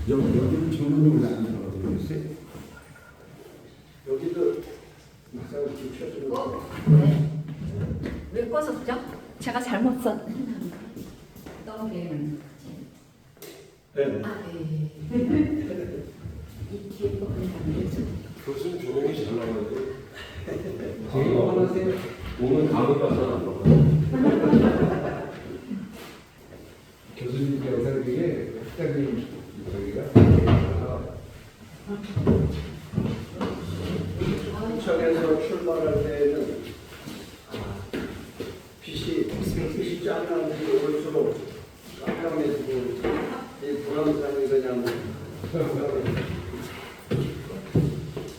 여기는 전문용으로 안 들어가거든요. 여기도 막상 켜주고. 네. 왜 꺼졌죠? 제가 잘못 썼. 너무 게임은. 네. 아, 네. 이 뒤에 거 보니까 교수님 조명이 잘 나와요. 제가 원하세요? 오늘 감을 봐서 안 나와요. 교수님 영상 중에 학장님 저기가 부천에서 출발할 때는 빛이 쫙 나는데 올수록 깜짝 놀라고 이 불안감이 그냥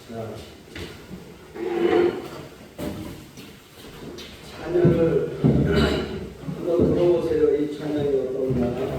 자, 찬양을 한번 들어보세요. 이 찬양이 어떤가.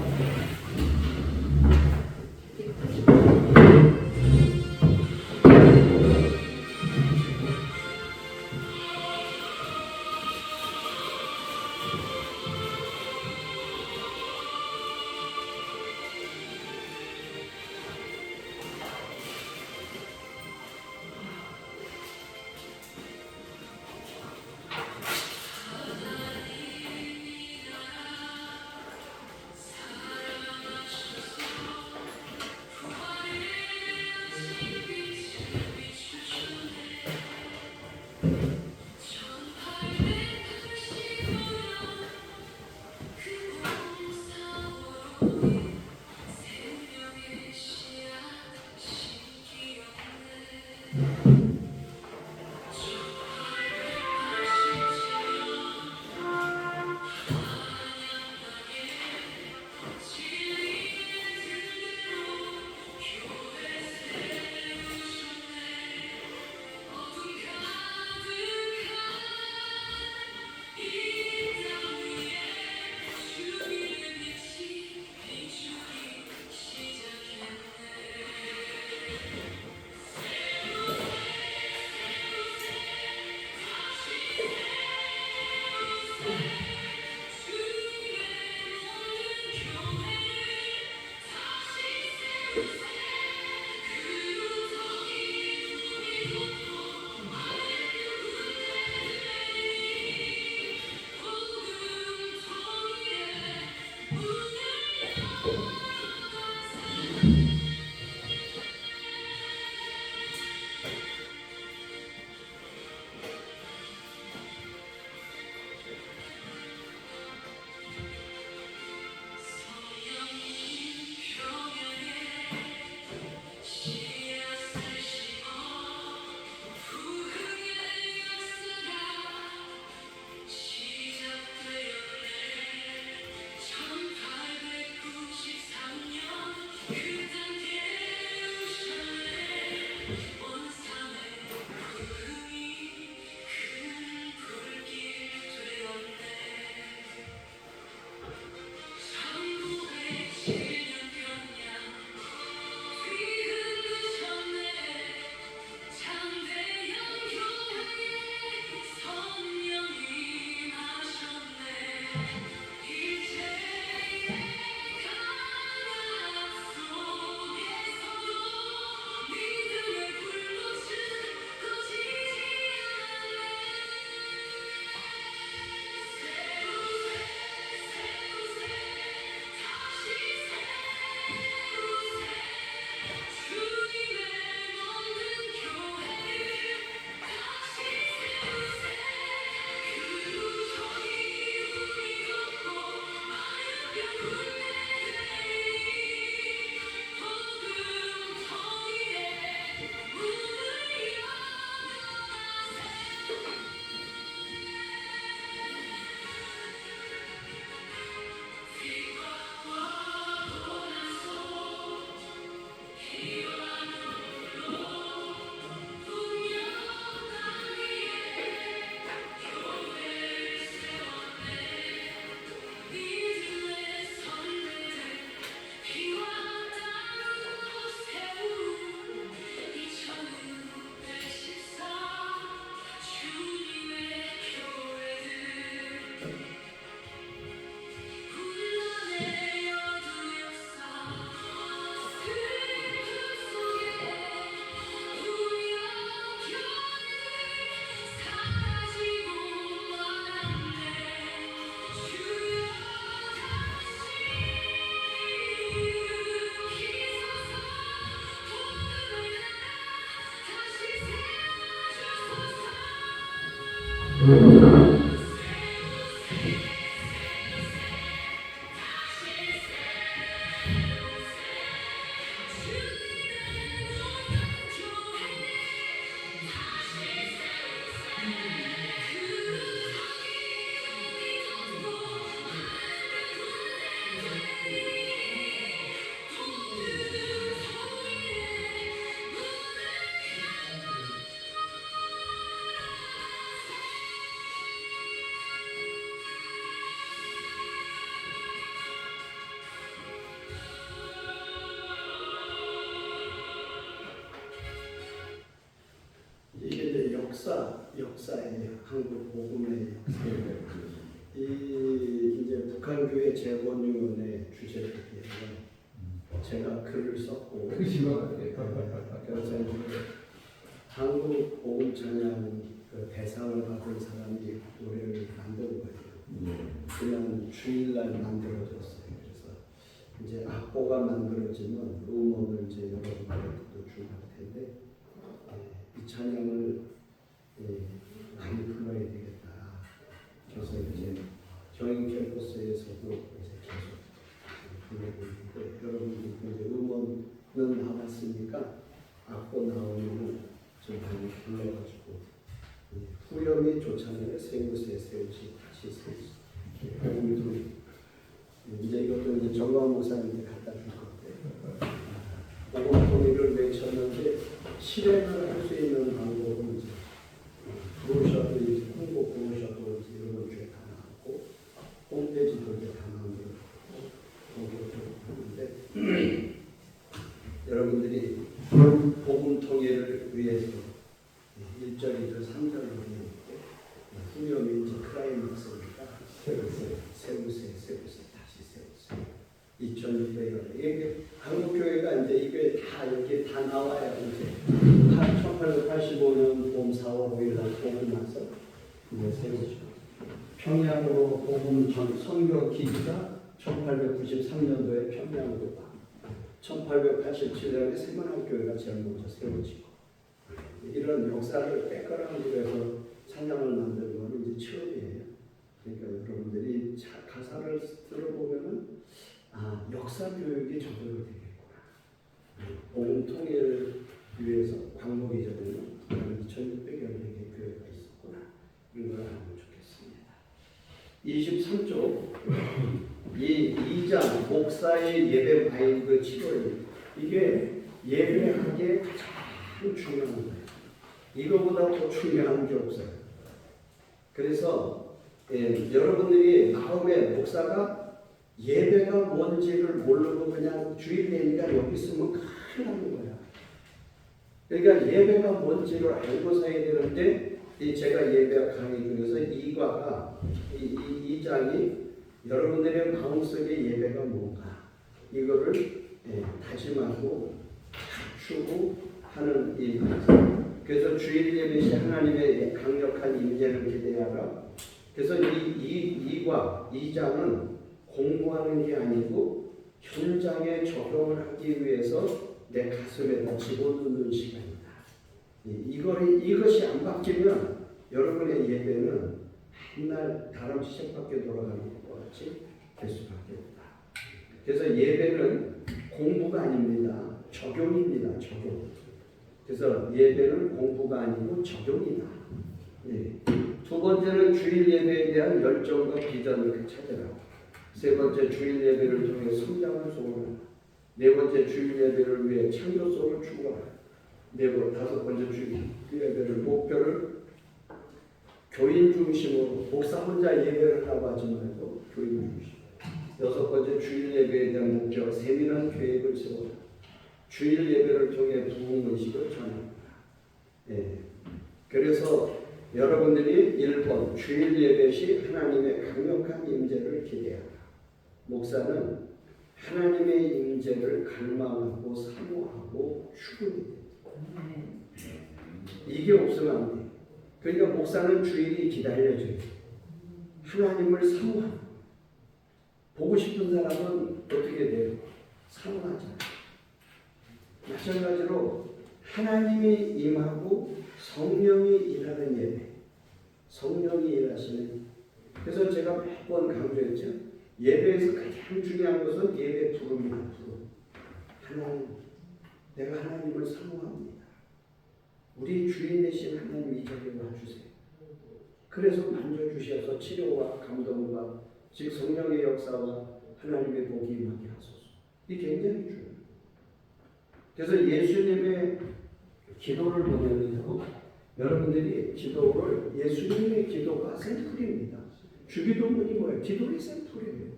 이게 이제 역사예요. 한국 복음의 역사. 이 이제 북한교회 재건위원회 주재로기에는 제가 글을 썼고, 크시가 그래서 이제 한국 복음 찬양 그 대상을 받은 사람이 노래를 만든 거예요. 그냥 주일날 만들어졌어요. 그래서 이제 악보가 만들어지면 음원을 이제 여러분들도 주할 텐데, 이 찬양을 많이 불러야 되겠다. 그래서 이제 저희 캠퍼스에서도 이제 계속 불러고 있는데, 여러분들 이제 음원은 나왔으니까 악보 나오면 좀 많이 불러가지고 후렴이 좋잖아요. 세우세 세우시 다시 세우시. 우리도 이제 이것도 이제 정광 목사님한테 갖다 줄 건데, 복음통일을 외쳤는데 실행을 할 수 있는 방법은 이제 브로셔도 이제 홍보 브로셔도 이제 이런 것들이 다 나왔고, 홈페이지도 이제 다 만들었고, 하는데 여러분들이 복음 통일을 위해서 1절이죠, 3절을 보내는데 후렴이 이제 크라이맥스니까 세우세 다시 세우세 2600원. 이게 한국교회가 이제 이게 다 여기 다 나와요. 이제 1885년 봄 4월 5일 날 복음 나서 이제 세우죠. 평양으로 복음 전 선교 기지가 1893년도에 평양으로 가. 1887년에 세만학교회가 제일 먼저 세워지고, 이런 역사를 백그라운드에서 찬양을 만드는 건 이제 처음이에요. 그러니까 여러분들이 가사를 들어보면은 역사 교육이 적용이 되겠구나. 복음 통일을 위해서 광복 이전에는 2600여 개의 교회가 있었구나. 이걸 알면 좋겠습니다. 23쪽 이 2장 목사의 예배 마인드 치료입니다. 이게 예배하기에 가장 중요한 거예요. 이거보다 더 중요한 게 없어요. 그래서 여러분들이 마음에 목사가 예배가 뭔지를 모르고 그냥 주일이니까 여기 있으면 큰일 나는 거야. 그러니까 예배가 뭔지를 알고 사야 되는데, 제가 예배 강의 중에서 2과가 이 장이 여러분들의 마음속에 예배가 뭔가 이거를 다짐하고 갖추고 하는 일입니다. 그래서 주일 예배 시 하나님의 강력한 임재를 기대하라. 그래서 이 2장은 공부하는 게 아니고 현장에 적용을 하기 위해서 내 가슴에다 집어넣는 시간이다. 이것이 안 바뀌면 여러분의 예배는 맨날 다람쥐 책밖에 돌아가는 것 같이 될 수밖에 없다. 그래서 예배는 공부가 아닙니다. 적용입니다. 적용. 그래서 예배는 공부가 아니고 적용이다. 두 번째는 주일 예배에 대한 열정과 비전을 찾아라. 세 번째, 주일 예배를 통해 성장을 소원한다. 네 번째, 주일 예배를 위해 창조소를 추구하라. 다섯 번째, 주일 예배를 목표를 교인 중심으로, 목사 혼자 예배를 하라고 하지 말고 교인 중심. 여섯 번째, 주일 예배에 대한 목표, 세밀한 계획을 세워라. 주일 예배를 통해 부흥 의식을 전합니다. 그래서 여러분들이 1번 주일 예배 시 하나님의 강력한 임재를 기대하라. 목사는 하나님의 임재를 갈망하고 사모하고 추구합니다. 이게 없으면 안 돼. 그러니까 목사는 주일이 기다려져요. 하나님을 사모하고, 보고 싶은 사람은 어떻게 돼요? 사모하잖아요. 마찬가지로 하나님이 임하고 성령이 일하는 예배, 성령이 일하시는. 그래서 제가 몇 번 강조했죠. 예배에서 가장 중요한 것은 예배 부름이다. 부름. 하나님, 내가 하나님을 사모합니다. 우리 주인 되신 하나님 이 자리에 와주세요. 그래서 만져주셔서 치료와 감동과 즉 성령의 역사와 하나님의 복이 임하게 하소서. 이게 굉장히 중요해요. 그래서 예수님의 기도를 보면요, 여러분들이 기도를 예수님의 기도가 샘플입니다. 주기도문이 뭐예요? 기도의 샘플이에요.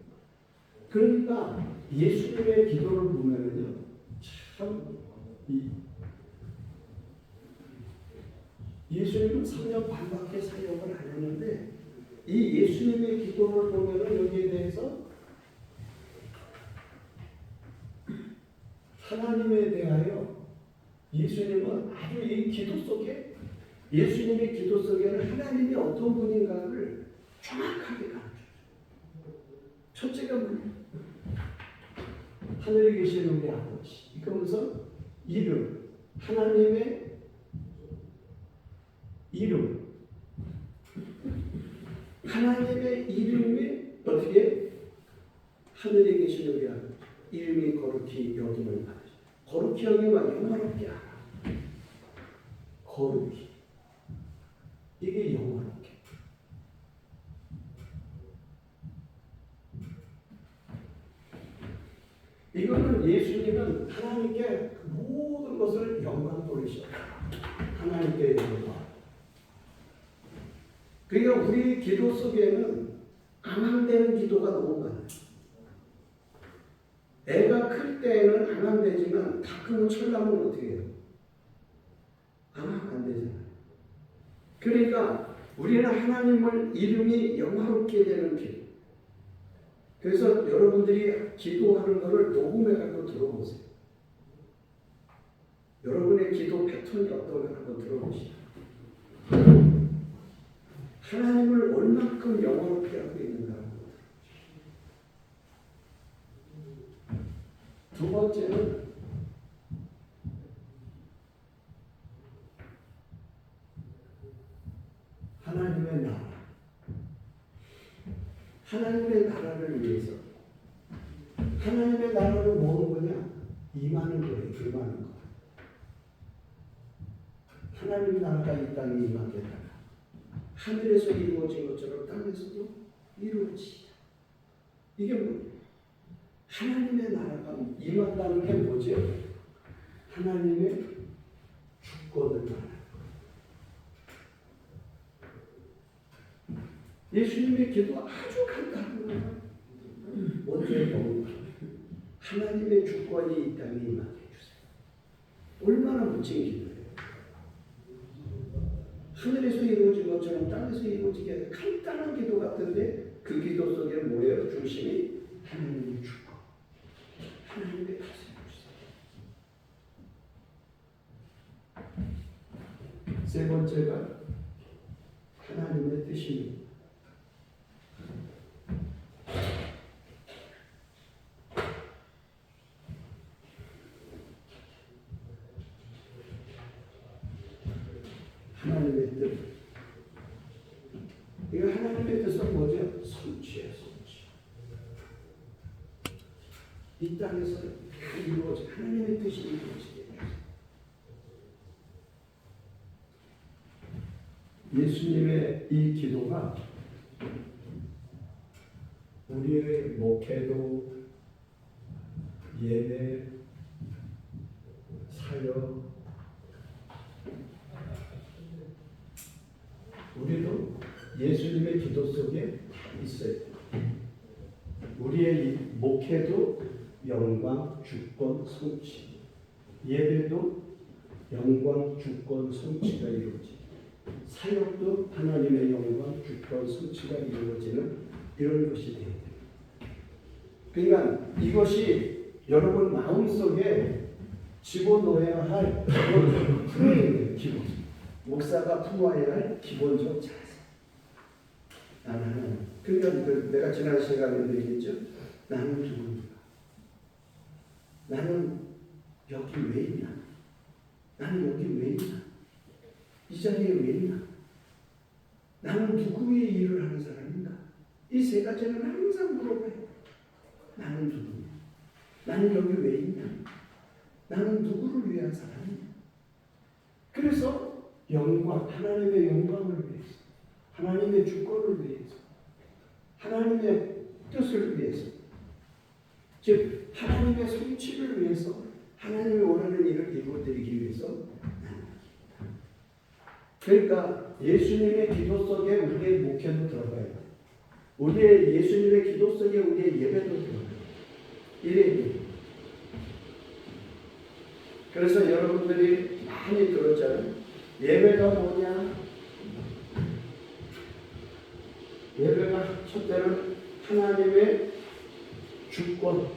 그러니까 예수님의 기도를 보면요, 참 예수님은 3년 반밖에 사역을 안 했는데 이 예수님의 기도를 보면은 여기에 대해서 하나님에 대하여 예수님은 아주 이 기도 속에 예수님의 기도 속에는 하나님이 어떤 분인가를 정확하게 가르쳐줘요. 첫째가 뭐예요? 하늘에 계신 우리 아버지. 이거면서 이름, 하나님의 이름, 하나님의 이름이 어떻게 하늘에 계신 우리 아버지 이름이 거룩히 여김을 받으시. 거룩히 여김을 영화롭게 하라. 거룩히 이게 영화롭게. 이거는 예수님은 하나님께 모든 것을 영광 돌리셨다. 하나님께 영광. 그러니까 우리 기도 속에는 암암되는 기도가 너무 많아요. 애가 클 때에는 암암되지만 가끔은 철나면 어떻게 해요? 암암 안 되잖아요. 그러니까 우리는 하나님을 이름이 영화롭게 되는 길. 그래서 여러분들이 기도하는 것을 녹음해 갖고 들어보세요. 여러분의 기도 패턴이 어떤가 한번 들어보시죠. 하나님을 얼만큼 영화롭게 하고 있는가. 두 번째는 하나님의 나라. 하나님의 나라를 위해서. 하나님의 나라는 뭐냐? 임하는 거예요. 임하는 거. 하나님의 나라가 이 땅에 임하겠다. 하늘에서 이루어진 것처럼 땅에서도 이루어지다. 이게 뭐예요? 하나님의 나라가 임한다는 게 뭐죠? 하나님의 주권을 말하는 거예요. 예수님의 기도 아주 간단한 거예요. 먼저 영광. 하나님의 주권이 이 땅에 임하게 해주세요. 얼마나 멋진 기도예요. 하늘에서 이루어진 것처럼 땅에서 이루어지게 하는 간단한 기도 같은데 그 기도 속에 뭐예요? 중심이 하나님의 주권. 하나님의 가슴을 주세요. 세 번째가 하나님의 뜻입니다. 하나님의 뜻. 이거 하나님의 뜻은 뭐죠? 성취예요, 성취. 이 땅에서 이루어진 하나님의 뜻이 이루어지게 해주세요. 예수님의 이 기도가 우리의 목회도, 예배, 사역, 우리도 예수님의 기도 속에 있어요. 우리의 목회도 영광, 주권, 성취. 예배도 영광, 주권, 성취가 이루어지고 사역도 하나님의 영광, 주권, 성취가 이루어지는 이런 것이 되어야 돼요. 그러니까 이것이 여러분 마음속에 집어넣어야 할 프레임이에요. 기본. 목사가 품어야 할 기본적 자세. 나는 그러니까 내가 지난 시간에 얘기했죠. 나는 누구인가? 나는 여기 왜 있나? 나는 여기 왜 있나? 이 자리에 왜 있나? 나는 누구의 일을 하는 사람인가? 이 세 가지는 항상 물어봐요. 나는 누구냐? 나는 여기 왜 있냐? 나는 누구를 위한 사람이냐? 그래서 영광, 하나님의 영광을 위해서, 하나님의 주권을 위해서, 하나님의 뜻을 위해서, 즉 하나님의 성취를 위해서, 하나님이 원하는 일을 이루어드리기 위해서 그러니까 예수님의 기도 속에 우리의 목회도 들어가야 돼. 우리의 예수님의 기도 속에 우리의 예배도 들어가요. 이래. 그래서 여러분들이 많이 들었잖아요. 예배가 뭐냐? 예배가 첫째는 하나님의 주권을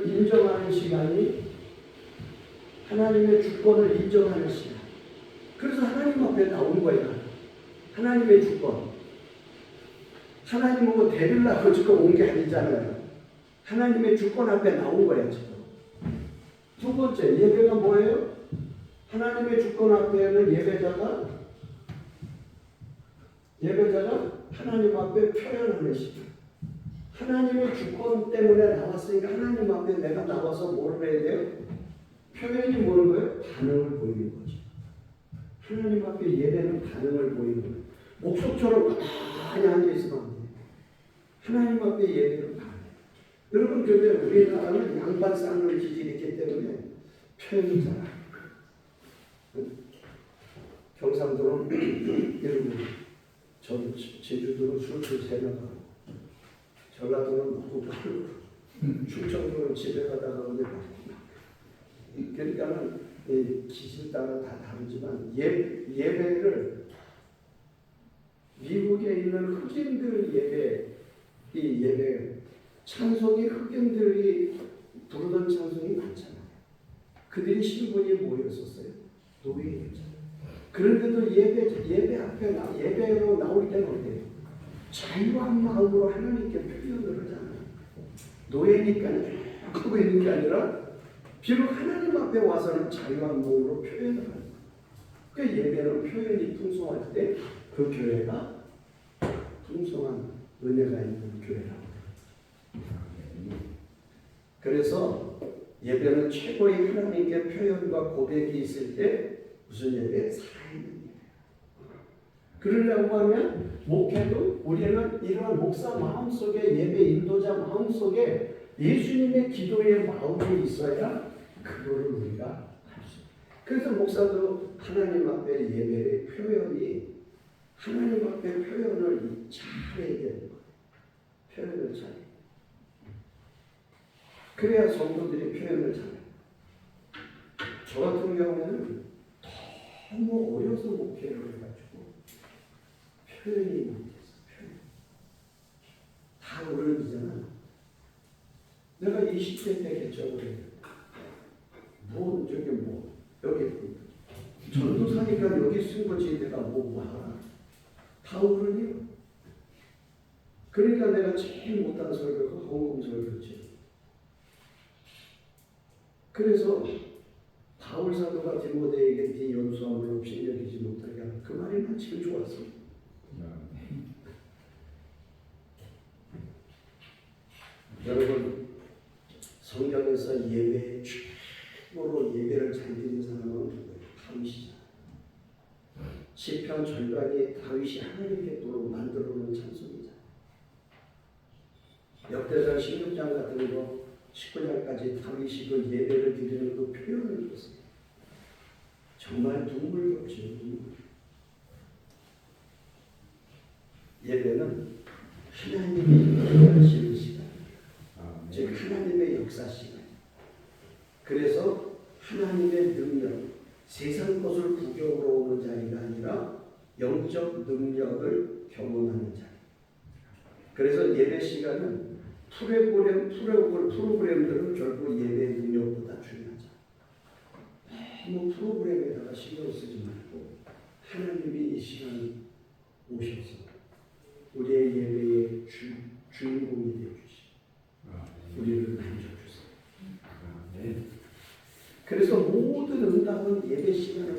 인정하는 시간이 하나님의 주권을 인정하는 시간. 그래서 하나님 앞에 나온 거야. 하나님의 주권. 하나님하고 대리려고 지금 온 게 아니잖아요. 하나님의 주권 앞에 나온 거야 지금. 두 번째 예배가 뭐예요? 하나님의 주권 앞에는 예배자가 하나님 앞에 표현하는 시간. 하나님의 주권 때문에 나왔으니까 하나님 앞에 내가 나와서 뭘 해야 돼요? 표현이 뭐는 거예요? 반응을 보이는 거죠. 하나님 앞에 예배는 반응을 보이는 거예요. 목석처럼 가만히 앉아있으면 안 돼요. 하나님 앞에 예배는 반응. 여러분 근데 우리나라는 양반 쌍을 기질이기 때문에 표현이 잘 안 돼요. 경상도는 여러분 제주도는 술술 새나가고 전라도는 먹고 가고 충청도는 집에 가다가 오늘 그러니까는 기질 따라 다 다르지만 예배를 미국에 있는 흑인들 예배 찬송이 흑인들이 부르던 찬송이 많잖아요. 그들이 신분이 뭐였었어요? 노예였잖아요. 그런데도 예배로 나올 때는 어때요? 자유한 마음으로 하나님께 표현을 하잖아요. 노예니까 하고 있는 게 아니라 비록 하나님 앞에 와서는 자유한 마음으로 표현을 하는 거예요. 그러니까 예배는 표현이 풍성할 때 그 교회가 풍성한 은혜가 있는 교회라고. 그래서 예배는 최고의 하나님께 표현과 고백이 있을 때 무슨 예배? 살아있는 예배. 그러려고 하면 목회도 우리는 이러한 목사 마음속에 예배 인도자 마음속에 예수님의 기도의 마음이 있어야 그거를 우리가 할 수 있어요. 그래서 목사도 하나님 앞에 예배의 표현이 하나님 앞에 표현을 잘해야 되는 거예요. 표현을 잘해. 그래야 성도들이 표현을 잘해요. 저 같은 경우에는 너무 어려서 목회를 해가지고 표현이 못해서 다 어른이잖아. 내가 20대 때 개척을 해요. 여기 전도사니까 여기 쓴 거지 내가 뭐 하나. 다 어른이요. 그러니까 내가 제일 못하는 설교가 헌금 설교지. 그래서 바울 사도가 디모데에게 네 연수함을 없이 여기지 못하게 하는 그 말이 난 제일 좋았어. 여러분 성경에서 예배 최고로 예배를 잘 드리는 사람은 누구예요? 다윗이잖아요. 시편 절반이 다윗이 하나님께 또 만들어놓은 찬송이잖아요. 역대상 16장 같은 거 19장까지 다윗이 그 예배를 드리는 그 표현을 했어요. 정말 눈물겹죠. 예배는 하나님이 일하시는 시간, 즉 하나님의 역사 시간. 그래서 하나님의 능력, 세상 것을 구경으로 오는 자리가 아니라 영적 능력을 경험하는 자리. 그래서 예배 시간은 프로그램들은 결국 예배 능력보다 중요하죠. 너무 프로그램에다가 신경 쓰지 말고 하나님이 이 시간 오셔서 우리의 예배의 주인공이 되어주시고 우리를 만져주세요. 그래서 모든 응답은 예배 시간을